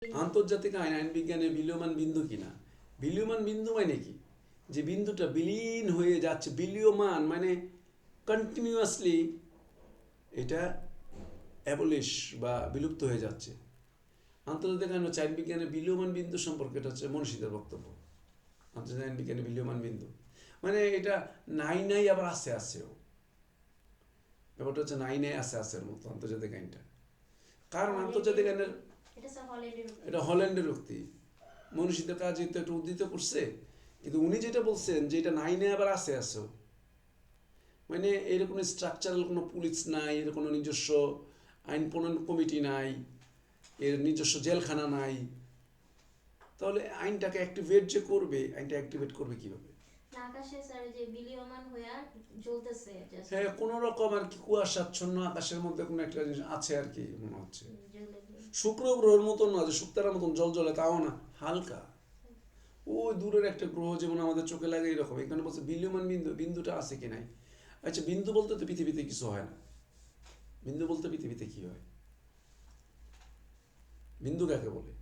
আন্তর্জাতিক আইন বিজ্ঞানে বিলীয়মান বিন্দু কিনা? বিলীয়মান বিন্দু মানে কি? যে বিন্দুটা বিলীন হয়ে যাচ্ছে, বিলীয়মান মানে কন্টিনিউয়াসলি এটা অ্যাবলিশ বা বিলুপ্ত হয়ে যাচ্ছে। আন্তর্জাতিক আইন হচ্ছে আইন বিজ্ঞানের বিলীয়মান বিন্দু সম্পর্কে, এটা হচ্ছে মনীষীদের বক্তব্য। আন্তর্জাতিক আইন বিজ্ঞানের বিলীয়মান বিন্দু মানে এটা নাই নাই আবার আছে আছেও, ব্যাপারটা হচ্ছে নাই নাই আছে আছের মতো আন্তর্জাতিক আইনটা। কারণ আন্তর্জাতিক আইনের এটা হল্যান্ডের উক্তি, মনীষীদের কাজ যেহেতু একটু উদ্ধৃত করছে, কিন্তু উনি যেটা বলছেন যে এটা নাই নাই আবার আছে আছেও, মানে এর কোনো স্ট্রাকচারাল কোনো পুলিশ নাই, এর কোনো নিজস্ব আইন প্রণয়ন কমিটি নাই, এর নিজস্ব জেলখানা নাই, তাহলে আইনটাকে অ্যাক্টিভেট যে করবে, আইনটা অ্যাক্টিভেট করবে কিভাবে? হ্যাঁ, কোনো রকম আর কি কুয়াশাচ্ছন্ন আকাশের মধ্যে কোনো একটা জিনিস আছে আর কি মনে হচ্ছে। শুক্র গ্রহের মতন না যে শুক্তারার মতন জল জ্বলে, তাও না, হালকা ওই দূরের একটা গ্রহ যেমন আমাদের চোখে লাগে এরকম। এখানে বলছে বিলীয়মান বিন্দু, বিন্দুটা আছে কি নাই? আচ্ছা, বিন্দু বলতে তো পৃথিবীতে কিছু হয় না। বিন্দু বলতে পৃথিবীতে কি হয়? বিন্দু কাকে বলে?